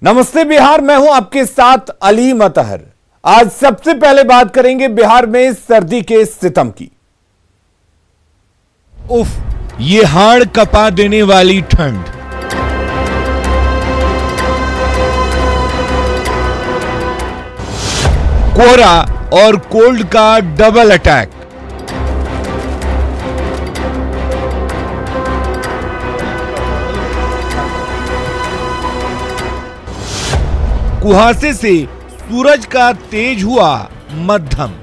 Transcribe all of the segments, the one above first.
नमस्ते बिहार, मैं हूं आपके साथ अली मतहर। आज सबसे पहले बात करेंगे बिहार में सर्दी के सितम की। उफ, ये हाड़ कपा देने वाली ठंड। कोहरा और कोल्ड का डबल अटैक। कुहासे से सूरज का तेज हुआ मध्यम।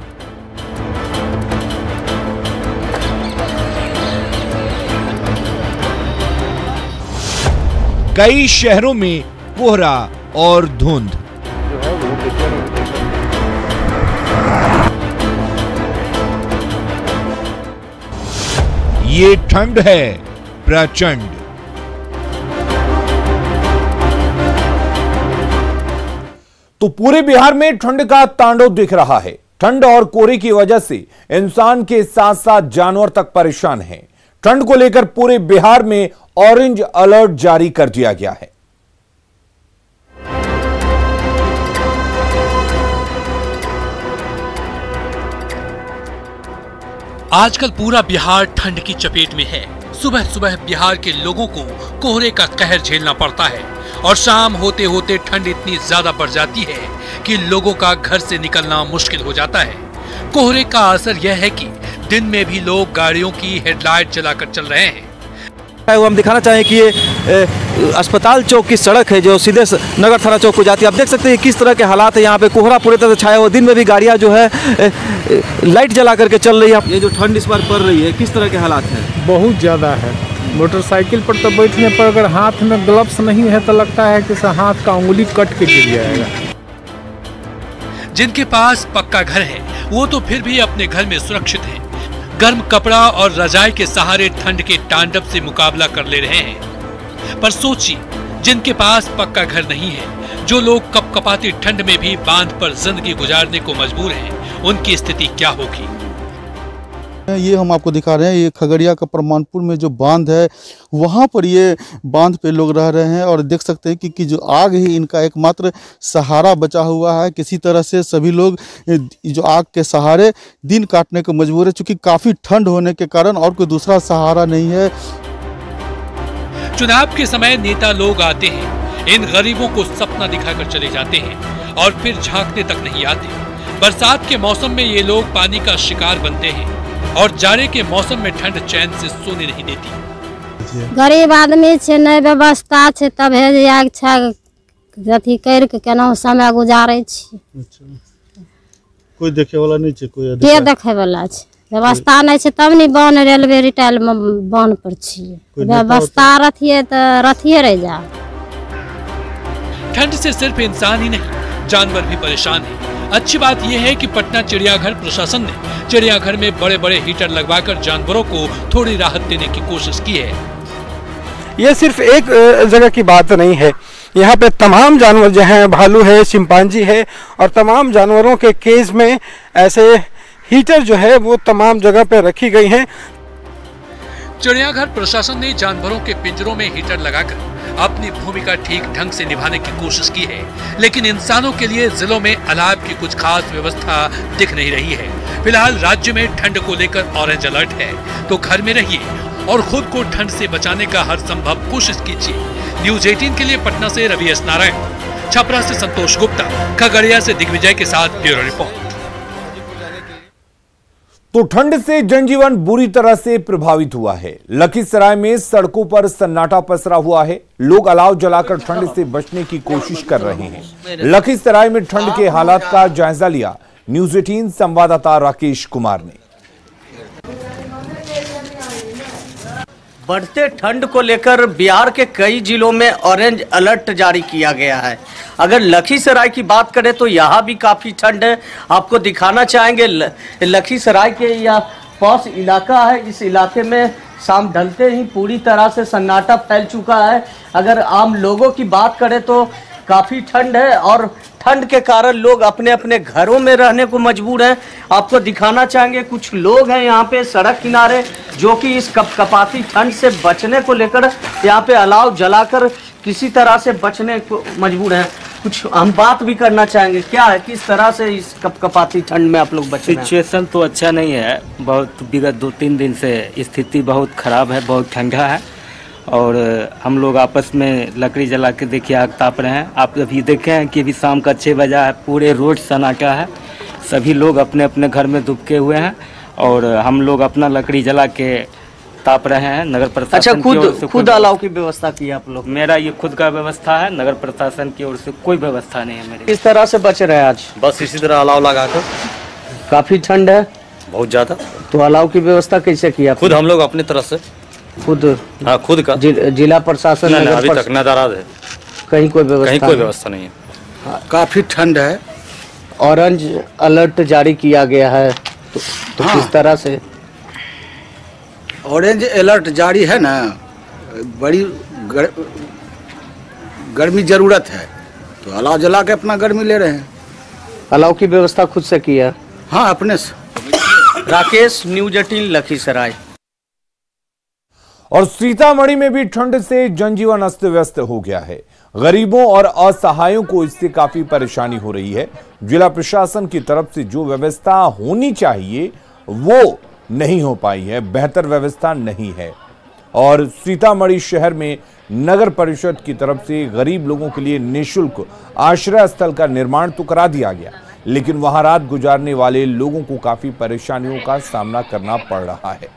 कई शहरों में कोहरा और धुंध। ये ठंड है प्रचंड। तो पूरे बिहार में ठंड का तांडव दिख रहा है। ठंड और कोहरे की वजह से इंसान के साथ साथ जानवर तक परेशान हैं। ठंड को लेकर पूरे बिहार में ऑरेंज अलर्ट जारी कर दिया गया है। आजकल पूरा बिहार ठंड की चपेट में है। सुबह सुबह बिहार के लोगों को कोहरे का कहर झेलना पड़ता है और शाम होते होते ठंड इतनी ज्यादा बढ़ जाती है कि लोगों का घर से निकलना मुश्किल हो जाता है। कोहरे का असर यह है कि दिन में भी लोग गाड़ियों की हेडलाइट जलाकर चल रहे हैं। वो हम दिखाना चाहें कि ये अस्पताल चौक की सड़क है जो सीधे नगर थाना चौक को जाती है। आप देख सकते हैं किस तरह के हालात है यहाँ पे। कोहरा पूरी तरह से छाया हुआ, दिन में भी गाड़ियाँ जो है लाइट जला करके चल रही है। ये जो ठंड इस बार पड़ रही है, किस तरह के हालात हैं? बहुत ज़्यादा है। मोटरसाइकिल पर तो बैठने पर अगर हाथ में ग्लव्स नहीं है तो लगता है कि हाथ का उंगली कट के गिर जाएगा। जिनके पास पक्का घर है वो तो फिर भी अपने घर में सुरक्षित हैं। गर्म कपड़ा और रजाई के सहारे ठंड के तांडव से मुकाबला कर ले रहे हैं। पर सोचिए, जिनके पास पक्का घर नहीं है, जो लोग कपकपाती ठंड में भी बांध पर जिंदगी गुजारने को मजबूर हैं, उनकी स्थिति क्या होगी? ये हम आपको दिखा रहे हैं, ये खगड़िया का परमानपुर में जो बांध है, वहाँ पर ये बांध पे लोग रह रहे हैं और देख सकते हैं कि जो आग है इनका एकमात्र सहारा बचा हुआ है। किसी तरह से सभी लोग जो आग के सहारे दिन काटने को मजबूर है, क्योंकि काफ़ी ठंड होने के कारण और कोई दूसरा सहारा नहीं है। चुनाव के समय नेता लोग आते हैं, इन गरीबों को सपना दिखाकर चले जाते हैं और फिर झांकने तक नहीं आते। बरसात के मौसम में ये लोग पानी का शिकार बनते हैं और जाड़े के मौसम में ठंड चैन से सोने नहीं देती। गरीब आदमी छे, नहीं व्यवस्था छे, तब है आग छा अथी कर के केना समय गुजारे छी। कोई देखे वाला नहीं छे, कोई के देखे वाला छे? व्यवस्था नहीं छे तब नहीं बन रेलवे रिटेल में बन पर छी। व्यवस्था रथिए तो रथिए रह जा। ठंड से सिर्फ इंसान ही नहीं, जानवर भी परेशान है। अच्छी बात यह है कि पटना चिड़ियाघर प्रशासन ने चिड़ियाघर में बड़े बड़े हीटर लगवाकर जानवरों को थोड़ी राहत देने की कोशिश की है। ये सिर्फ एक जगह की बात नहीं है। यहाँ पे तमाम जानवर जो हैं, भालू है, चिंपांजी है, और तमाम जानवरों के केज में ऐसे हीटर जो है वो तमाम जगह पे रखी गई हैं। चिड़ियाघर प्रशासन ने जानवरों के पिंजरों में हीटर लगाकर अपनी भूमिका ठीक ढंग से निभाने की कोशिश की है, लेकिन इंसानों के लिए जिलों में अलाव की कुछ खास व्यवस्था दिख नहीं रही है। फिलहाल राज्य में ठंड को लेकर ऑरेंज अलर्ट है, तो घर में रहिए और खुद को ठंड से बचाने का हर संभव कोशिश कीजिए। न्यूज 18 के लिए पटना से रवि एस नारायण, छपरा से संतोष गुप्ता, खगड़िया से दिग्विजय के साथ ब्यूरो रिपोर्ट। तो ठंड से जनजीवन बुरी तरह से प्रभावित हुआ है। लखीसराय में सड़कों पर सन्नाटा पसरा हुआ है। लोग अलाव जलाकर ठंड से बचने की कोशिश कर रहे हैं। लखीसराय में ठंड के हालात का जायजा लिया न्यूज 18 संवाददाता राकेश कुमार ने। बढ़ते ठंड को लेकर बिहार के कई जिलों में ऑरेंज अलर्ट जारी किया गया है। अगर लखीसराय की बात करें तो यहाँ भी काफ़ी ठंड है। आपको दिखाना चाहेंगे लखीसराय के यह पास इलाका है। इस इलाके में शाम ढलते ही पूरी तरह से सन्नाटा फैल चुका है। अगर आम लोगों की बात करें तो काफ़ी ठंड है और ठंड के कारण लोग अपने अपने घरों में रहने को मजबूर हैं। आपको दिखाना चाहेंगे कुछ लोग हैं यहाँ पे सड़क किनारे जो कि इस कपकपाती ठंड से बचने को लेकर यहाँ पे अलाव जलाकर किसी तरह से बचने को मजबूर हैं। कुछ हम बात भी करना चाहेंगे, क्या है किस तरह से इस कपकपाती ठंड में आप लोग बचे? सिचुएशन तो अच्छा नहीं है, बहुत विगत 2-3 दिन से स्थिति बहुत खराब है, बहुत ठंडा है और हम लोग आपस में लकड़ी जला के देखिए आग ताप रहे हैं। आप अभी देखे हैं कि अभी शाम का 6 बजा है, पूरे रोड सन्नाटा है, सभी लोग अपने अपने घर में दुबके हुए हैं और हम लोग अपना लकड़ी जला के ताप रहे हैं। नगर प्रशासन अच्छा, खुद अलाव की व्यवस्था की आप लोग? मेरा ये खुद का व्यवस्था है, नगर प्रशासन की ओर से कोई व्यवस्था नहीं है मेरी। किस तरह से बच रहे हैं आज? बस इसी तरह अलाव लगाकर। काफी ठंड है, बहुत ज्यादा। तो अलाव की व्यवस्था कैसे किया? खुद हम लोग अपनी तरफ से खुद? हाँ, खुद का। जिला प्रशासन अभी तक नाराज है, कहीं कोई व्यवस्था नहीं है। काफी ठंड है, ऑरेंज अलर्ट जारी किया गया है, तो हाँ। किस तरह से? ऑरेंज अलर्ट जारी है ना, बड़ी गर्मी जरूरत है, तो अलाव जला के अपना गर्मी ले रहे हैं। अलाव की व्यवस्था खुद से किया? हाँ, अपने से। राकेश, न्यूज़ 18 लखीसराय। और सीतामढ़ी में भी ठंड से जनजीवन अस्त व्यस्त हो गया है। गरीबों और असहायों को इससे काफी परेशानी हो रही है। जिला प्रशासन की तरफ से जो व्यवस्था होनी चाहिए वो नहीं हो पाई है, बेहतर व्यवस्था नहीं है। और सीतामढ़ी शहर में नगर परिषद की तरफ से गरीब लोगों के लिए निःशुल्क आश्रय स्थल का निर्माण तो करा दिया गया, लेकिन वहां रात गुजारने वाले लोगों को काफी परेशानियों का सामना करना पड़ रहा है।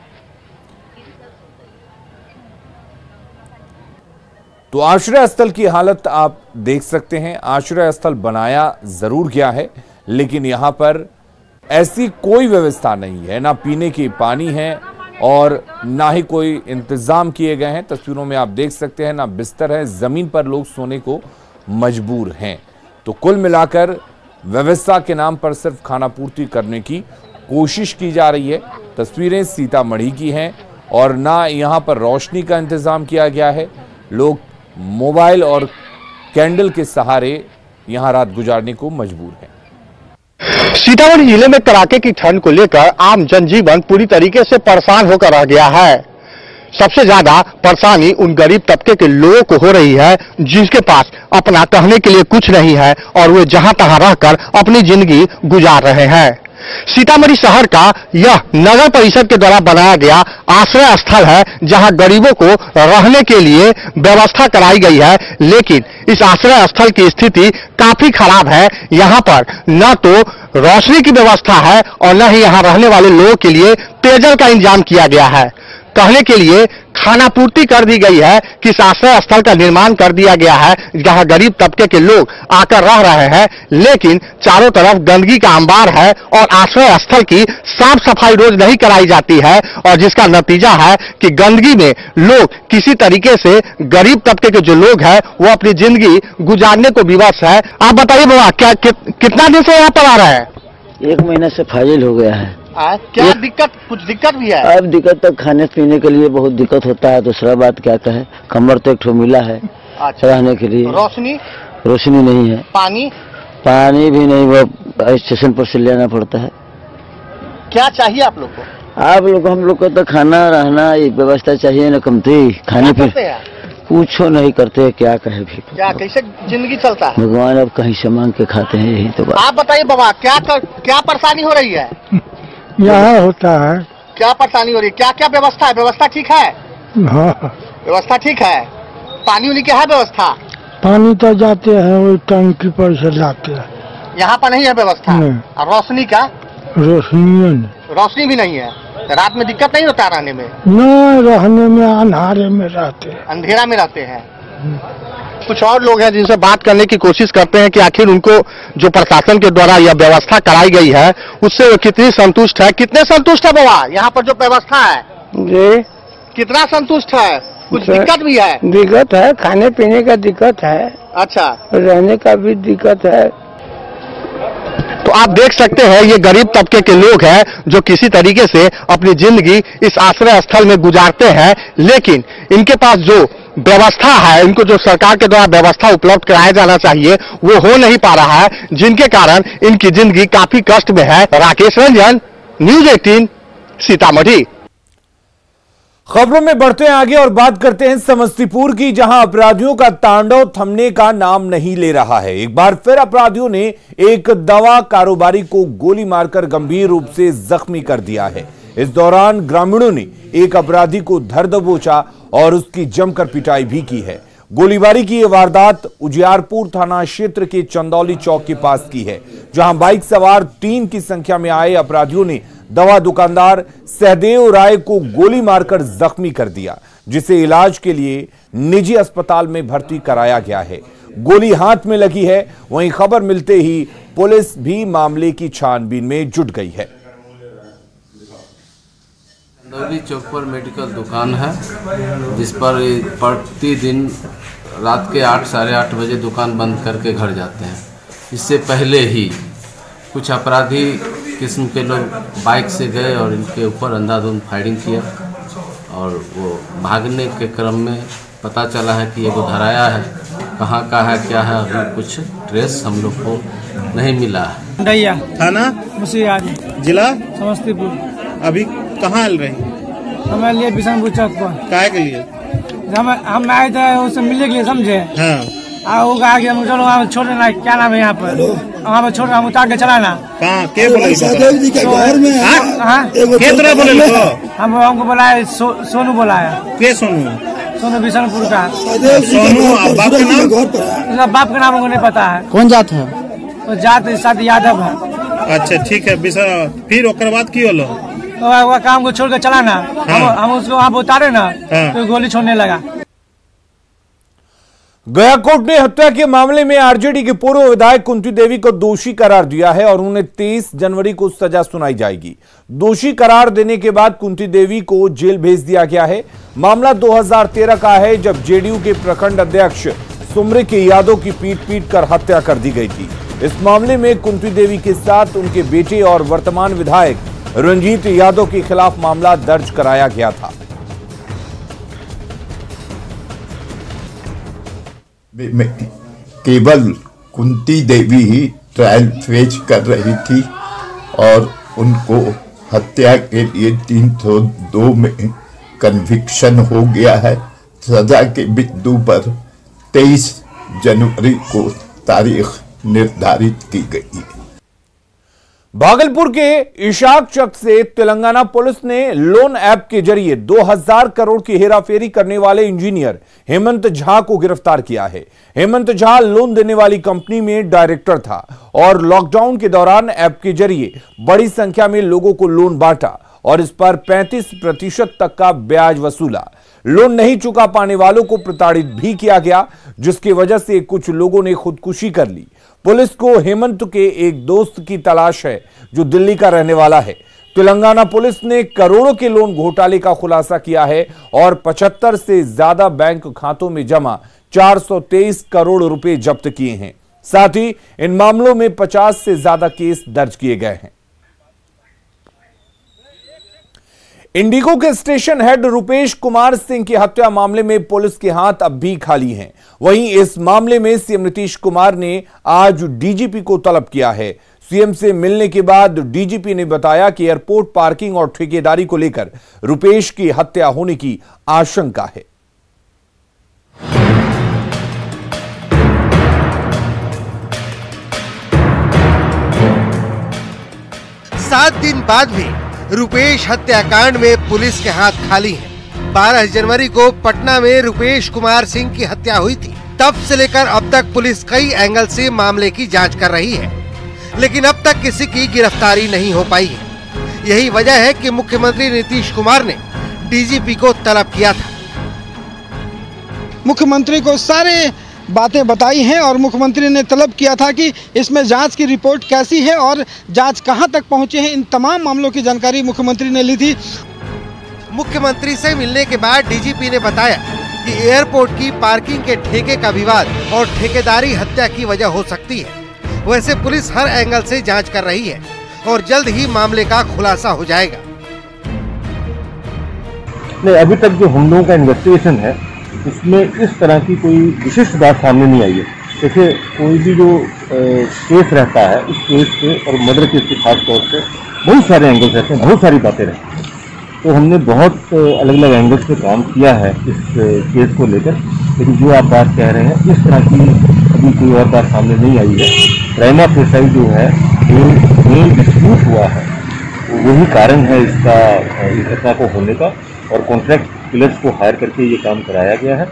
तो आश्रय स्थल की हालत आप देख सकते हैं। आश्रय स्थल बनाया जरूर गया है, लेकिन यहां पर ऐसी कोई व्यवस्था नहीं है, ना पीने की पानी है और ना ही कोई इंतजाम किए गए हैं। तस्वीरों में आप देख सकते हैं, ना बिस्तर है, जमीन पर लोग सोने को मजबूर हैं। तो कुल मिलाकर व्यवस्था के नाम पर सिर्फ खाना पूर्ति करने की कोशिश की जा रही है। तस्वीरें सीतामढ़ी की हैं और ना यहां पर रोशनी का इंतजाम किया गया है। लोग मोबाइल और कैंडल के सहारे यहां रात गुजारने को मजबूर हैं। सीतामढ़ी जिले में कड़ाके की ठंड को लेकर आम जनजीवन पूरी तरीके से परेशान होकर रह गया है। सबसे ज्यादा परेशानी उन गरीब तबके के लोगों को हो रही है जिनके पास अपना कहने के लिए कुछ नहीं है और वे जहां तहां रहकर अपनी जिंदगी गुजार रहे हैं। सीतामढ़ी शहर का यह नगर परिषद के द्वारा बनाया गया आश्रय स्थल है, जहां गरीबों को रहने के लिए व्यवस्था कराई गई है, लेकिन इस आश्रय स्थल की स्थिति काफी खराब है। यहां पर न तो रोशनी की व्यवस्था है और न ही यहां रहने वाले लोगों के लिए पेयजल का इंतजाम किया गया है। कहने के लिए खाना पूर्ति कर दी गई है कि इस आश्रय स्थल का निर्माण कर दिया गया है जहां गरीब तबके के लोग आकर रह रहे हैं, लेकिन चारों तरफ गंदगी का अंबार है और आश्रय स्थल की साफ सफाई रोज नहीं कराई जाती है और जिसका नतीजा है कि गंदगी में लोग किसी तरीके से गरीब तबके के जो लोग हैं वो अपनी जिंदगी गुजारने को विवश है। आप बताइए बाबा, क्या कितना दिन से यहाँ पर आ रहे हैं? 1 महीने से फाजिल हो गया है। क्या दिक्कत, कुछ दिक्कत भी है? अब दिक्कत तो खाने पीने के लिए बहुत दिक्कत होता है। दूसरा बात क्या कहे, कमर तो एक ठो मिला है। अच्छा। रहने के लिए रोशनी नहीं है, पानी भी नहीं, वो स्टेशन पर से लेना पड़ता है। क्या चाहिए आप लोग को? हम लोग को तो खाना रहना व्यवस्था चाहिए न, कमती खाने पीने पूछो नहीं करते, क्या कहे भी। क्या कैसे जिंदगी चलता है? भगवान अब कहीं से मांग के खाते हैं, यही तो बात। आप बताइए बाबा, क्या परेशानी हो रही है? यहाँ होता है। क्या परेशानी हो रही है? क्या क्या व्यवस्था है? व्यवस्था ठीक है? हाँ, व्यवस्था ठीक है। पानी उनी क्या है व्यवस्था? पानी तो जाते हैं वो टंकी पर से लाते हैं। यहाँ पर नहीं है व्यवस्था। और रोशनी का? रोशनी भी नहीं है। रात में दिक्कत नहीं होता रहने में? न, रहने में अंधेरे में रहते हैं। अंधेरा में रहते हैं। कुछ और लोग हैं जिनसे बात करने की कोशिश करते हैं कि आखिर उनको जो प्रशासन के द्वारा यह व्यवस्था कराई गई है उससे वो कितनी संतुष्ट है। कितने संतुष्ट है बाबा यहाँ पर जो व्यवस्था है? जी, कितना संतुष्ट है? कुछ दिक्कत भी है? दिक्कत है, खाने पीने का दिक्कत है। अच्छा, रहने का भी दिक्कत है। तो आप देख सकते हैं ये गरीब तबके के लोग हैं जो किसी तरीके से अपनी जिंदगी इस आश्रय स्थल में गुजारते हैं, लेकिन इनके पास जो व्यवस्था है, इनको जो सरकार के द्वारा व्यवस्था उपलब्ध कराया जाना चाहिए वो हो नहीं पा रहा है, जिनके कारण इनकी जिंदगी काफी कष्ट में है। राकेश रंजन, न्यूज़ 18 सीतामढ़ी। खबरों में बढ़ते हैं आगे और बात करते हैं समस्तीपुर की, जहां अपराधियों का तांडव थमने का नाम नहीं ले रहा है। एक बार फिर अपराधियों ने एक दवा कारोबारी को गोली मारकर गंभीर रूप से जख्मी कर दिया है। इस दौरान ग्रामीणों ने एक अपराधी को धर दबोचा और उसकी जमकर पिटाई भी की है। गोलीबारी की यह वारदात उजियारपुर थाना क्षेत्र के चंदौली चौक के पास की है, जहां बाइक सवार 3 की संख्या में आए अपराधियों ने दवा दुकानदार सहदेव राय को गोली मारकर जख्मी कर दिया, जिसे इलाज के लिए निजी अस्पताल में भर्ती कराया गया है। गोली हाथ में लगी है। वहीं खबर मिलते ही पुलिस भी मामले की छानबीन में जुट गई है। चंदौली चौक पर मेडिकल दुकान है, जिस पर प्रतिदिन रात के 8 साढ़े 8 बजे दुकान बंद करके घर जाते हैं। इससे पहले ही कुछ अपराधी किस्म के लोग बाइक से गए और इनके ऊपर अंधाधुंध फायरिंग किया और वो भागने के क्रम में पता चला है कि ये वो धराया है। कहाँ का है क्या है अभी कुछ ट्रेस हम लोग को नहीं मिला है। दैया थाना मुसीयारी, जिला समस्तीपुर। अभी कहाँ आल रही? हम लिए बिशनपुर चौक पर। काय के लिए? हम आए थे उससे मिलने के लिए, समझे। हाँ। वो कहा कि हम चलो वहाँ छोड़ना, क्या नाम है यहाँ पर, वहाँ पर छोड़ना, हम उतार के चलाना। कहाँ के बोले? सहदेव जी के घर में। हाँ के तरह बोले? हमको बुलाया, सोनू बुलाया। के सोनू? सोनू बिशनपुर का। सोनू बाप का नाम? बाप का नाम हमको नहीं पता है। कौन जात है? तो जात साथ यादव है। अच्छा ठीक है। फिर ओकर बाद की होलो? वो काम को छोड़ के चलाना। हम उसको वहाँ उतारे ना, तो गोली छोड़ने लगा। गया कोर्ट ने हत्या के मामले में आरजेडी के पूर्व विधायक कुंती देवी को दोषी करार दिया है और उन्हें 23 जनवरी को सजा सुनाई जाएगी। दोषी करार देने के बाद कुंती देवी को जेल भेज दिया गया है। मामला 2013 का है, जब जेडीयू के प्रखंड अध्यक्ष सुमरे के यादव की पीट कर हत्या कर दी गई थी। इस मामले में कुंती देवी के साथ उनके बेटे और वर्तमान विधायक रंजीत यादव के खिलाफ मामला दर्ज कराया गया था। केवल कुंती देवी ही ट्रायल फेस कर रही थी और उनको हत्या के लिए 302 में कन्विक्शन हो गया है। सजा के बिंदु पर 23 जनवरी को तारीख निर्धारित की गई है। भागलपुर के इशाक चक से तेलंगाना पुलिस ने लोन ऐप के जरिए 2000 करोड़ की हेराफेरी करने वाले इंजीनियर हेमंत झा को गिरफ्तार किया है। हेमंत झा लोन देने वाली कंपनी में डायरेक्टर था और लॉकडाउन के दौरान ऐप के जरिए बड़ी संख्या में लोगों को लोन बांटा और इस पर 35% तक का ब्याज वसूला। लोन नहीं चुका पाने वालों को प्रताड़ित भी किया गया, जिसकी वजह से कुछ लोगों ने खुदकुशी कर ली। पुलिस को हेमंत के एक दोस्त की तलाश है, जो दिल्ली का रहने वाला है। तेलंगाना पुलिस ने करोड़ों के लोन घोटाले का खुलासा किया है और 75 से ज्यादा बैंक खातों में जमा 423 करोड़ रुपए जब्त किए हैं। साथ ही इन मामलों में 50 से ज्यादा केस दर्ज किए गए हैं। इंडिगो के स्टेशन हेड रुपेश कुमार सिंह की हत्या मामले में पुलिस के हाथ अब भी खाली हैं। वहीं इस मामले में सीएम नीतीश कुमार ने आज डीजीपी को तलब किया है। सीएम से मिलने के बाद डीजीपी ने बताया कि एयरपोर्ट पार्किंग और ठेकेदारी को लेकर रुपेश की हत्या होने की आशंका है। 7 दिन बाद भी रुपेश हत्याकांड में पुलिस के हाथ खाली हैं। 12 जनवरी को पटना में रुपेश कुमार सिंह की हत्या हुई थी। तब से लेकर अब तक पुलिस कई एंगल से मामले की जांच कर रही है, लेकिन अब तक किसी की गिरफ्तारी नहीं हो पाई है। यही वजह है कि मुख्यमंत्री नीतीश कुमार ने डीजीपी को तलब किया था। मुख्यमंत्री को सारे बातें बताई हैं और मुख्यमंत्री ने तलब किया था कि इसमें जांच की रिपोर्ट कैसी है और जांच कहां तक पहुंची है। इन तमाम मामलों की जानकारी मुख्यमंत्री ने ली थी। मुख्यमंत्री से मिलने के बाद डीजीपी ने बताया कि एयरपोर्ट की पार्किंग के ठेके का विवाद और ठेकेदारी हत्या की वजह हो सकती है। वैसे पुलिस हर एंगल से जांच कर रही है और जल्द ही मामले का खुलासा हो जाएगा। नहीं, अभी तक जो हम लोगों का इन्वेस्टिगेशन है इसमें इस तरह की कोई विशिष्ट बात सामने नहीं आई है। देखिए, कोई भी जो केस रहता है उस केस पे और मर्डर केस के खास तौर से बहुत सारे एंगल्स रहते हैं, बहुत सारी बातें रहती हैं। तो हमने बहुत अलग अलग एंगल से काम किया है इस केस को लेकर, लेकिन जो आप बात कह रहे हैं इस तरह की अभी कोई और बात सामने नहीं आई है। प्राइमा फेसाई जो है मेन डिस्प्यूट हुआ है, वही कारण है इसका, इस घटना को होने का, और कॉन्ट्रैक्ट किलर्स को हायर करके ये काम कराया गया है।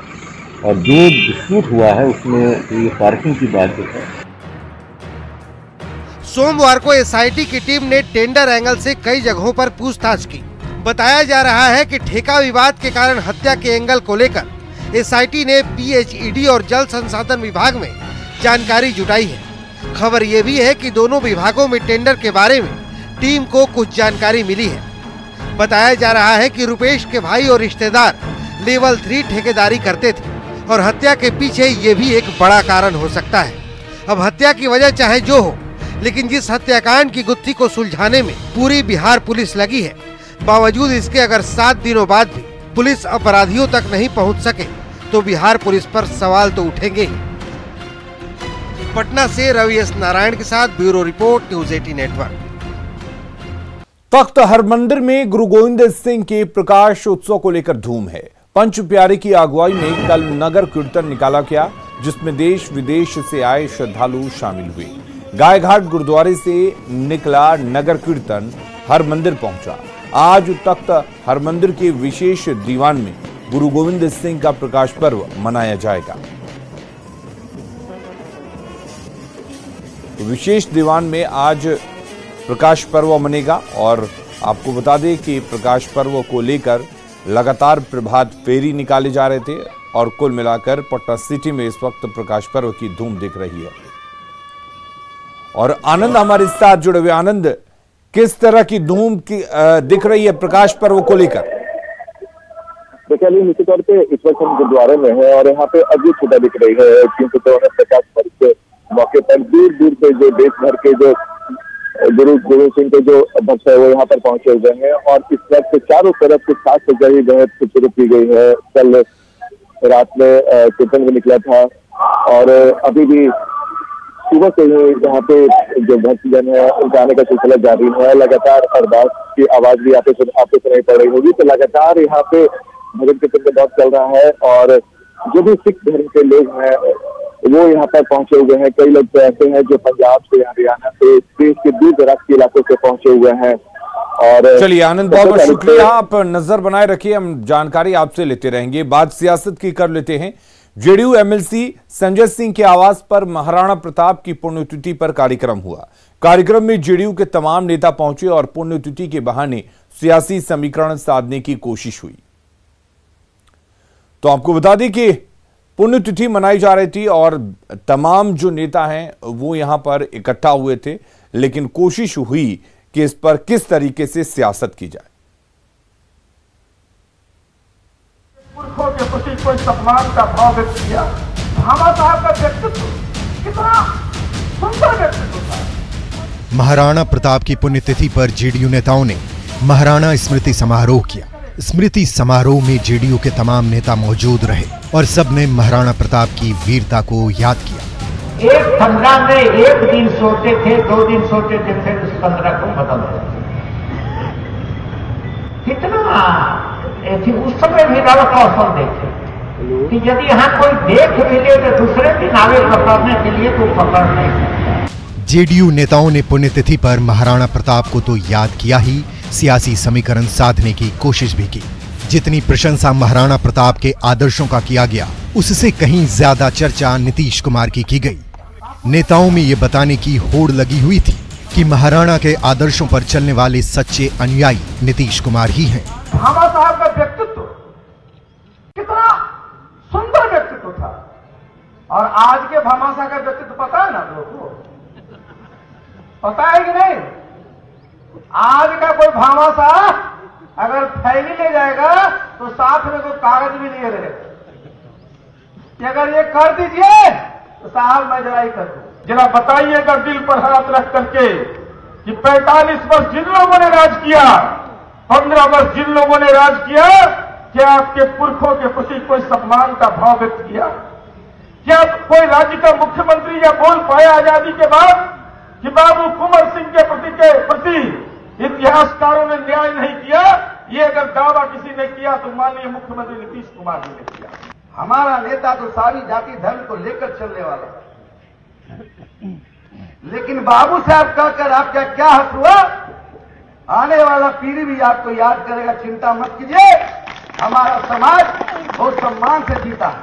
और जो डिस्प्यूट हुआ है उसमें ये पार्किंग की बात जो है। सोमवार को एसआईटी की टीम ने टेंडर एंगल से कई जगहों पर पूछताछ की। बताया जा रहा है कि ठेका विवाद के कारण हत्या के एंगल को लेकर एसआईटी ने पीएचईडी और जल संसाधन विभाग में जानकारी जुटाई है। खबर ये भी है कि दोनों विभागों में टेंडर के बारे में टीम को कुछ जानकारी मिली है। बताया जा रहा है कि रुपेश के भाई और रिश्तेदार लेवल 3 ठेकेदारी करते थे और हत्या के पीछे ये भी एक बड़ा कारण हो सकता है। अब हत्या की वजह चाहे जो हो, लेकिन जिस हत्याकांड की गुत्थी को सुलझाने में पूरी बिहार पुलिस लगी है, बावजूद इसके अगर 7 दिनों बाद भी पुलिस अपराधियों तक नहीं पहुंच सके तो बिहार पुलिस पर सवाल तो उठेंगे ही। पटना से रवि एस नारायण के साथ ब्यूरो रिपोर्ट, न्यूज 18 नेटवर्क। तख्त हरमंदिर में गुरु गोविंद सिंह के प्रकाश उत्सव को लेकर धूम है। पंच प्यारे की अगुवाई में कल नगर कीर्तन निकाला गया, जिसमें देश विदेश से आए श्रद्धालु शामिल हुए। गायघाट गुरुद्वारे से निकला नगर कीर्तन हरमंदिर पहुंचा। आज तख्त हरमंदिर के विशेष दीवान में गुरु गोविंद सिंह का प्रकाश पर्व मनाया जाएगा। विशेष दीवान में आज प्रकाश पर्व मनेगा और आपको बता दें कि प्रकाश पर्व को लेकर लगातार प्रभात फेरी निकाले जा रहे थे और कुल मिलाकर पटना सिटी में इस वक्त प्रकाश पर्व की धूम दिख रही है। और आनंद हमारे साथ जुड़े हुए। आनंद, किस तरह की धूम की दिख रही है प्रकाश पर्व को लेकर? देखिए अली, निश्चित तौर पे इस वक्त हम गुरुद्वारे में हैं और यहाँ पे अद्भुत छटा दिख रही है, क्योंकि तो प्रकाश पर्व के मौके पर दूर दूर से जो देश भर के जो गुरु गोविंद सिंह के जो भक्त है वो यहाँ पर पहुंचे हुए हैं। और इस वक्त चारों तरफ से खास सजाई बेहद खूबसूरत की गई है। कल रात में कीर्तन भी निकला था और अभी भी सुबह से ही यहाँ पे जो भक्तजन है उनके आने का सिलसिला जारी है। लगातार अरदास की आवाज भी आपको सुनाई पड़ रही होगी। तो लगातार यहाँ पे भजन कीर्तन का दौर चल रहा है और जो भी सिख धर्म के लोग हैं वो यहाँ पर पहुंचे हुए हैं। कई लोग तो ऐसे हैं जो पंजाब से, हरियाणा से, देश के दूर दराज के इलाकों से पहुंचे हुए हैं। और चलिए आनंद, बहुत बहुत शुक्रिया, आप नजर बनाए रखिए, हम जानकारी आपसे लेते रहेंगे। बात सियासत की कर लेते हैं। जेडीयू एमएलसी संजय सिंह के आवास पर महाराणा प्रताप की पुण्यतिथि पर कार्यक्रम हुआ। कार्यक्रम में जेडीयू के तमाम नेता पहुंचे और पुण्यतिथि के बहाने सियासी समीकरण साधने की कोशिश हुई। तो आपको बता दें कि पुण्यतिथि मनाई जा रही थी और तमाम जो नेता हैं वो यहां पर इकट्ठा हुए थे, लेकिन कोशिश हुई कि इस पर किस तरीके से सियासत की जाए। पुरखों के प्रति कोई सम्मान का भाव व्यक्त किया। भामा साहब का व्यक्तित्व कितना सुंदर व्यक्तित्व था। महाराणा प्रताप की पुण्यतिथि पर जेडीयू नेताओं ने महाराणा स्मृति समारोह किया। स्मृति समारोह में जेडीयू के तमाम नेता मौजूद रहे और सबने महाराणा प्रताप की वीरता को याद किया। एक संग्राम में एक दिन सोते थे, 2 दिन सोते थे, फिर उस 15 को खत्म हो। कितना उस समय भी रवक अवसर देखे कि यदि यहाँ कोई देख मिले तो दूसरे दिन आवे पकड़ने के लिए तो पकड़ नहीं। जेडीयू नेताओं ने पुण्यतिथि पर महाराणा प्रताप को तो याद किया ही, सियासी समीकरण साधने की कोशिश भी की। जितनी प्रशंसा महाराणा प्रताप के आदर्शों का किया गया, उससे कहीं ज्यादा चर्चा नीतीश कुमार की गई। नेताओं में ये बताने की होड़ लगी हुई थी कि महाराणा के आदर्शों पर चलने वाले सच्चे अनुयायी नीतीश कुमार ही हैं। भामा साहब का व्यक्तित्व कितना सुंदर व्यक्तित्व था और आज के भामा साहब का व्यक्तित्व पता है ना लोगों को? पता है कि नहीं? आज का कोई भामा साहब अगर थैली ले जाएगा तो साथ में कोई कागज भी लिए रहेगा कि अगर ये कर दीजिए तो साहब मैं जरा ही कर दूं। जरा बताइएगा दिल पर हाथ रख करके कि 45 वर्ष जिन लोगों ने राज किया, 15 वर्ष जिन लोगों ने राज किया, क्या आपके पुरखों के प्रति कोई सम्मान का भाव व्यक्त किया? क्या कोई राज्य का मुख्यमंत्री या बोल पाया आजादी के बाद कि बाबू कुंवर सिंह के प्रति इतिहासकारों ने न्याय नहीं किया? ये अगर दावा किसी ने किया तो माननीय मुख्यमंत्री नीतीश कुमार जी ने किया। हमारा नेता तो सारी जाति धर्म को लेकर चलने वाला है, लेकिन बाबू साहब कहकर आपका क्या हक हुआ? आने वाला पीढ़ी भी आपको याद करेगा, चिंता मत कीजिए। हमारा समाज बहुत सम्मान से जीता है।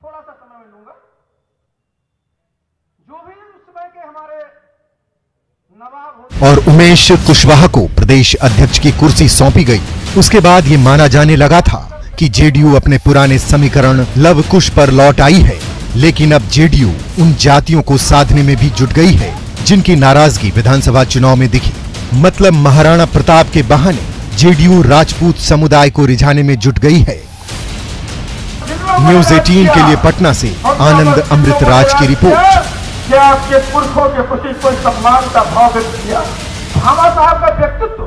थोड़ा सा समय में लूंगा। जो भी उस समय के हमारे नवाब और उमेश कुशवाहा को प्रदेश अध्यक्ष की कुर्सी सौंपी गई। उसके बाद ये माना जाने लगा था कि जेडीयू अपने पुराने समीकरण लव कुश पर लौट आई है, लेकिन अब जेडीयू उन जातियों को साधने में भी जुट गई है जिनकी नाराजगी विधानसभा चुनाव में दिखी। मतलब महाराणा प्रताप के बहाने जेडीयू राजपूत समुदाय को रिझाने में जुट गई है। न्यूज़ 18 के लिए पटना से आनंद अमृतराज की रिपोर्ट। क्या आपके पुरखों के प्रति कोई सम्मान का भाव व्यक्त किया? भामा साहब का व्यक्तित्व